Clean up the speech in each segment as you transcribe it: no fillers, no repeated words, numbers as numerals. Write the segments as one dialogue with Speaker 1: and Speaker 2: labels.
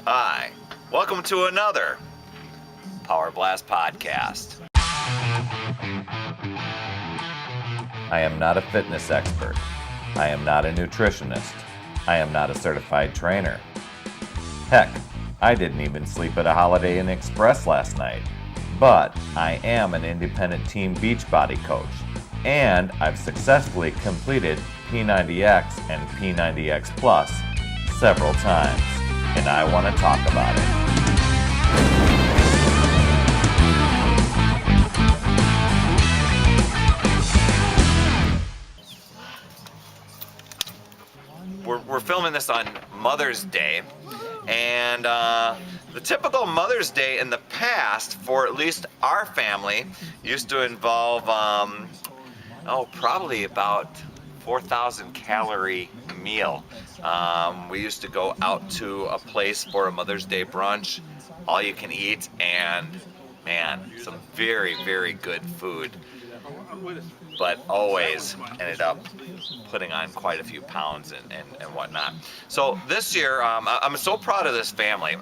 Speaker 1: Hi, welcome to another Power Blast podcast. I am not a fitness expert. I am not a nutritionist. I am not a certified trainer. Heck, I didn't even sleep at a Holiday Inn Express last night. But I am an independent team Beachbody coach, and I've successfully completed P90X and P90X Plus several times, and I want to talk about it. We're filming this on Mother's Day, and the typical Mother's Day in the past, for at least our family, used to involve, probably about 4,000 calorie meal. We used to go out to a place for a Mother's Day brunch, all you can eat, and man, some very, very good food, but always ended up putting on quite a few pounds and whatnot. So this year, I'm so proud of this family.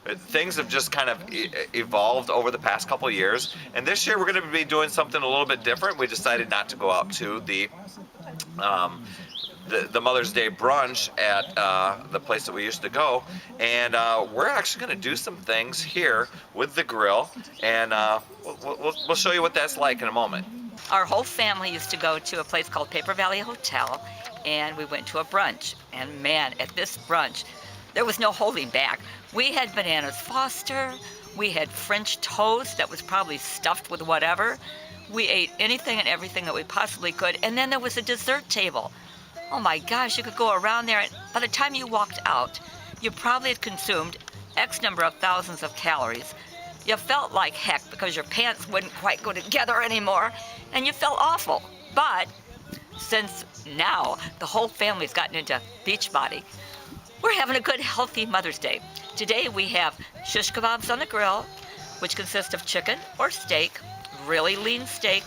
Speaker 1: Things have just kind of evolved over the past couple of years, and this year we're going to be doing something a little bit different. We decided not to go out to the Mother's Day brunch at the place that we used to go, and we're actually going to do some things here with the grill, and we'll show you what that's like in a moment.
Speaker 2: Our whole family used to go to a place called Paper Valley Hotel, and we went to a brunch. And man, at this brunch, there was no holding back. We had bananas Foster, we had French toast that was probably stuffed with whatever. We ate anything and everything that we possibly could, and then there was a dessert table. Oh my gosh, you could go around there, and by the time you walked out, you probably had consumed X number of thousands of calories. You felt like heck because your pants wouldn't quite go together anymore, and you felt awful. But since now the whole family's gotten into Beachbody, we're having a good, healthy Mother's Day. Today we have shish kebabs on the grill, which consist of chicken or steak, really lean steak.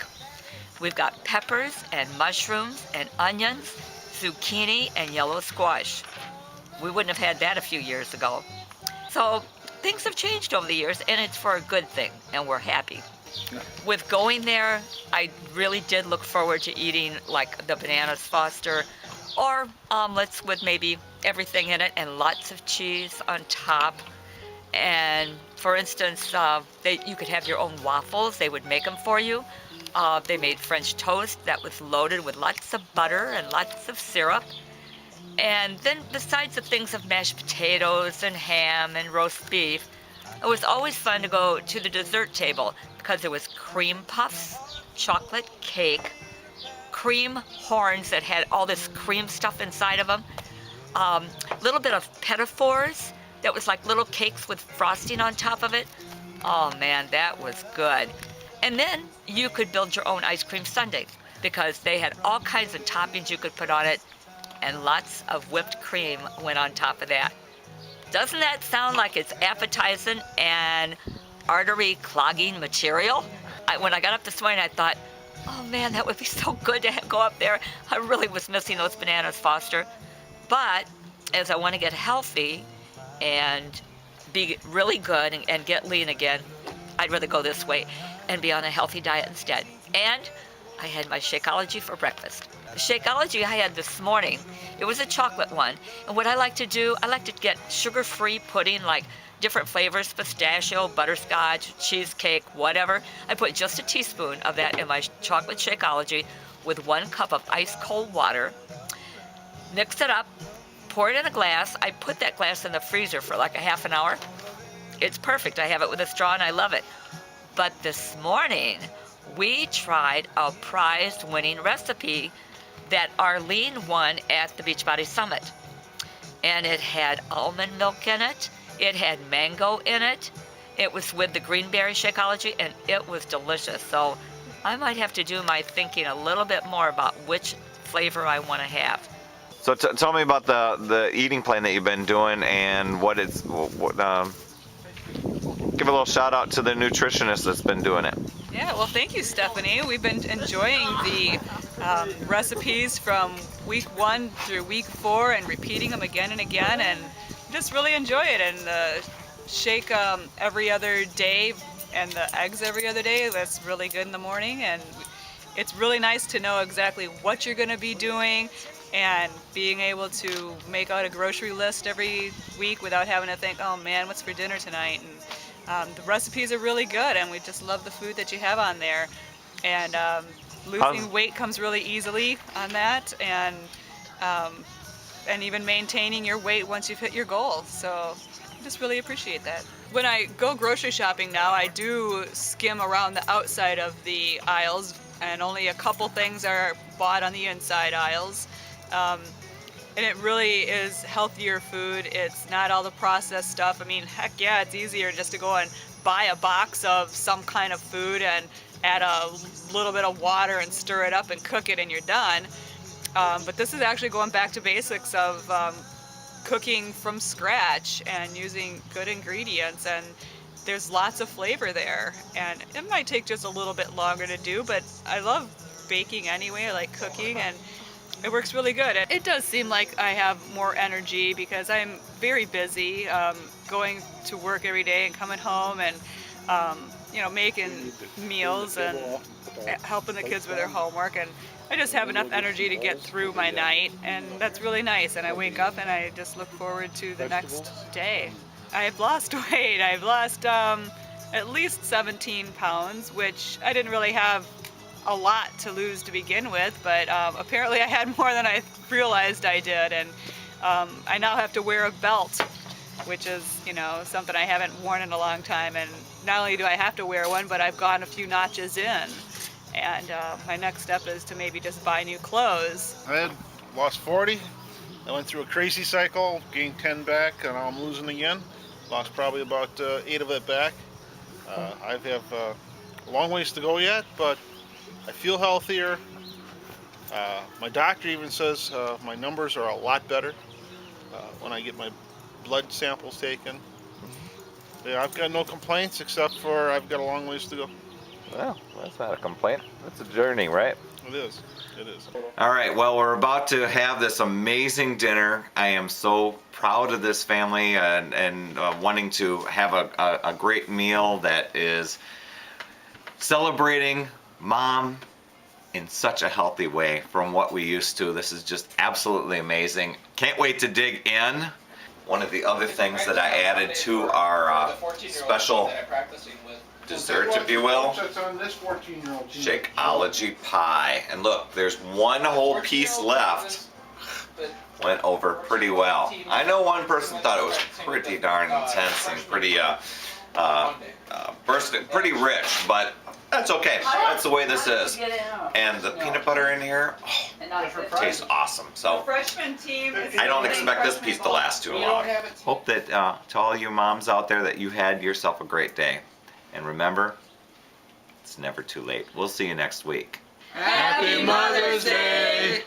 Speaker 2: We've got peppers and mushrooms and onions, zucchini and yellow squash. We wouldn't have had that a few years ago. So things have changed over the years, and it's for a good thing, and we're happy. With going there, I really did look forward to eating like the bananas Foster or omelets with maybe everything in it and lots of cheese on top. And for instance, you could have your own waffles. They would make them for you. They made French toast that was loaded with lots of butter and lots of syrup. And then besides the things of mashed potatoes and ham and roast beef, it was always fun to go to the dessert table because there was cream puffs, chocolate cake, cream horns that had all this cream stuff inside of them, a little bit of petit fours that was like little cakes with frosting on top of it. Oh man, that was good. And then you could build your own ice cream sundae because they had all kinds of toppings you could put on it, and lots of whipped cream went on top of that. Doesn't that sound like it's appetizing and artery clogging material? When I got up this morning, I thought, oh man, that would be so good to go up there. I really was missing those bananas Foster. But as I want to get healthy and be really good and get lean again, I'd rather go this way and be on a healthy diet instead. And I had my Shakeology for breakfast. The Shakeology I had this morning, it was a chocolate one. And what I like to do, I like to get sugar-free pudding, like different flavors, pistachio, butterscotch, cheesecake, whatever. I put just a teaspoon of that in my chocolate Shakeology with 1 cup of ice cold water. Mix it up, pour it in a glass. I put that glass in the freezer for like a half an hour. It's perfect. I have it with a straw and I love it. But this morning, we tried a prize-winning recipe that Arlene won at the Beachbody Summit. And it had almond milk in it. It had mango in it. It was with the greenberry Shakeology, and it was delicious. So I might have to do my thinking a little bit more about which flavor I want to have.
Speaker 1: So tell me about the eating plan that you've been doing and give a little shout out to the nutritionist that's been doing it.
Speaker 3: Yeah, well, thank you, Stephanie. We've been enjoying the recipes from week 1 through week 4 and repeating them again and again. And just really enjoy it. And the shake every other day and the eggs every other day, that's really good in the morning. And it's really nice to know exactly what you're going to be doing and being able to make out a grocery list every week without having to think, oh man, what's for dinner tonight? And the recipes are really good, and we just love the food that you have on there. And losing weight comes really easily on that, and even maintaining your weight once you've hit your goal. So I just really appreciate that. When I go grocery shopping now, I do skim around the outside of the aisles, and only a couple things are bought on the inside aisles. And it really is healthier food. It's not all the processed stuff. I mean, heck yeah, it's easier just to go and buy a box of some kind of food and add a little bit of water and stir it up and cook it and you're done. But this is actually going back to basics of cooking from scratch and using good ingredients, and there's lots of flavor there. And it might take just a little bit longer to do, but I love baking anyway. I like cooking, and it works really good. It does seem like I have more energy because I'm very busy, going to work every day and coming home and making meals and helping the kids with their homework, and I just have enough energy to get through my night, and that's really nice. And I wake up and I just look forward to the next day. I've lost weight. I've lost at least 17 pounds, which I didn't really have a lot to lose to begin with, but apparently I had more than I realized I did, and I now have to wear a belt, which is, something I haven't worn in a long time. And not only do I have to wear one, but I've gone a few notches in. And my next step is to maybe just buy new clothes.
Speaker 4: I had lost 40. I went through a crazy cycle, gained 10 back, and now I'm losing again. Lost probably about 8 of it back. I have a long ways to go yet, but I feel healthier. My doctor even says my numbers are a lot better when I get my blood samples taken. Yeah, I've got no complaints except for I've got a long ways to go.
Speaker 1: Well, that's not a complaint. That's a journey, right?
Speaker 4: It is. It is.
Speaker 1: All right, well, we're about to have this amazing dinner. I am so proud of this family and wanting to have a great meal that is celebrating Mom in such a healthy way from what we used to. This is just absolutely amazing. Can't wait to dig in. One of the other things that I added to our special dessert, if you will, Shakeology pie. And look, there's one whole piece left. Went over pretty well. I know one person thought it was pretty darn intense and pretty pretty rich, but that's okay. That's the way this is. And the peanut butter in here, tastes awesome. So I don't expect this piece to last too long. Hope that to all you moms out there that you had yourself a great day. And remember, it's never too late. We'll see you next week.
Speaker 4: Happy Mother's Day!